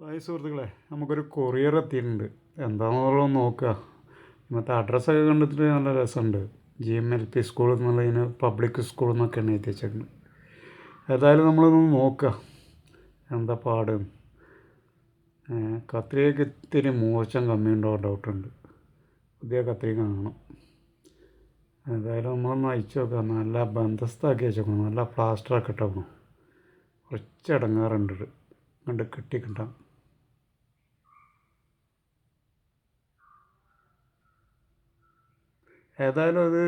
Hi സുഹൃത്തുക്കളെ, നമുക്കൊരു courier എത്തിയിട്ടുണ്ട്. എന്താണെന്നുള്ളത് നോക്കുക. ഇന്നത്തെ അഡ്രസ്സൊക്കെ കണ്ടിട്ട് നല്ല രസമുണ്ട്. GMLP സ്കൂൾ എന്നുള്ളതിന് പബ്ലിക് സ്കൂൾ എന്നൊക്കെയാണ് എഴുതി വെച്ചേക്കുന്നത്. ഏതായാലും നമ്മളൊന്ന് നോക്കുക എന്താ പാട്. കത്രികയ്ക്ക് ഇത്തിരി മൂർച്ചം കമ്മിയുണ്ടോ ഡൗട്ടുണ്ട്. പുതിയ കത്രിക കാണണം. ഏതായാലും നമ്മളൊന്ന് അയച്ചു നോക്കാം. നല്ല ബന്ധസ്ഥാക്കി വെച്ചേക്കണം. നല്ല പ്ലാസ്റ്ററൊക്കെ ഇട്ടേക്കണം. കുറച്ച് ഇടങ്ങാറുണ്ട് കണ്ട് കിട്ടാൻ. ഏതായാലും അത്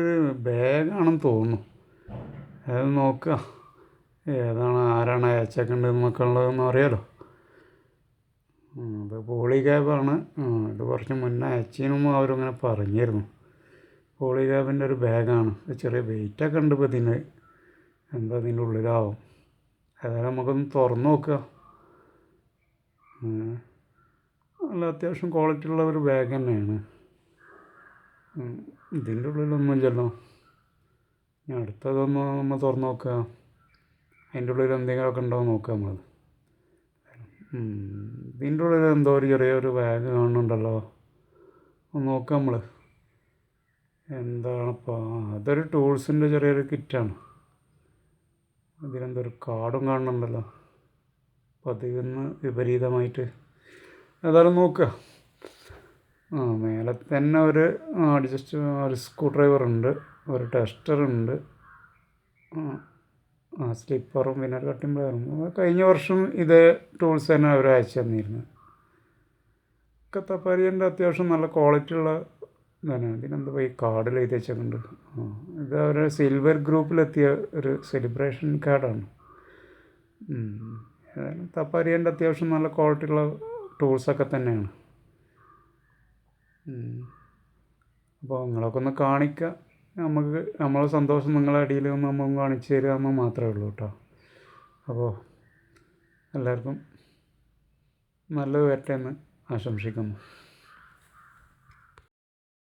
ബാഗാണെന്ന് തോന്നുന്നു. അത് നോക്കുക ഏതാണ്, ആരാണ് അയച്ചേക്കേണ്ടതെന്നൊക്കെ ഉള്ളതെന്ന് അറിയാലോ. അത് പോളി ക്യാബാണ്. ഇത് കുറച്ച് മുന്നേ അയച്ചതിനും അവരിങ്ങനെ പറഞ്ഞിരുന്നു. പോളി ക്യാബിൻ്റെ ഒരു ബാഗാണ്. ചെറിയ വെയിറ്റൊക്കെ ഉണ്ട് ഇപ്പോൾ ഇതിന്. എന്താ ഇതിൻ്റെ ഉള്ളിലാവും. ഏതായാലും നമുക്കൊന്ന് തുറന്ന് നോക്കുക. നല്ല അത്യാവശ്യം ക്വാളിറ്റി ഉള്ള ഒരു ബാഗ് തന്നെയാണ്. ഇതിൻ്റെ ഉള്ളിലൊന്നുമില്ലല്ലോ. ഇനി അടുത്തതൊന്ന് നമ്മൾ തുറന്ന് നോക്കുക. അതിൻ്റെ ഉള്ളിൽ എന്തെങ്കിലുമൊക്കെ ഉണ്ടോ എന്ന് നോക്കുക നമ്മൾ. ഇതിൻ്റെ ഉള്ളിൽ എന്തോ ഒരു ചെറിയൊരു ബാഗ് കാണുന്നുണ്ടല്ലോ. ഒന്ന് നോക്കാം നമ്മൾ. എന്താണിപ്പോൾ, അതൊരു ടൂൾസിൻ്റെ ചെറിയൊരു കിറ്റാണ്. അതിലെന്തൊരു കാർഡും കാണുന്നുണ്ടല്ലോ. അപ്പോൾ അതിന്ന് വിപരീതമായിട്ട് ഏതായാലും നോക്കുക. മേലെ തന്നെ ഒരു സ്ക്രൂ ഡ്രൈവറുണ്ട്, ഒരു ടെസ്റ്ററുണ്ട്, സ്ലിപ്പറും പിന്നെ ഒരു കട്ടിംഗ് പ്ലെയറും. കഴിഞ്ഞ വർഷം ഇതേ ടൂൾസ് തന്നെ അവർ അയച്ചു തന്നിരുന്നു. കത്തപ്പാരിയൻ്റെ അത്യാവശ്യം നല്ല ക്വാളിറ്റി ഉള്ള ഇതാണ്. ഇതിനെന്താ ഈ കാർഡിൽ എഴുതി വെച്ചിട്ടുണ്ട്. ഇത് അവരുടെ സിൽവർ ഗ്രൂപ്പിലെത്തിയ ഒരു സെലിബ്രേഷൻ കാർഡാണ്. തപ്പാരിയൻ്റെ അത്യാവശ്യം നല്ല ക്വാളിറ്റി ഉള്ള ടൂൾസൊക്കെ തന്നെയാണ്. അപ്പോൾ നിങ്ങളൊക്കെ ഒന്ന് കാണിക്കുക. നമ്മളെ സന്തോഷം നിങ്ങളെ അടിയിൽ ഒന്ന് നമ്മൾ കാണിച്ചു തരിക എന്ന് മാത്രമേ ഉള്ളൂ കേട്ടോ. അപ്പോൾ എല്ലാവർക്കും നല്ലത് വരട്ടെ എന്ന് ആശംസിക്കുന്നു.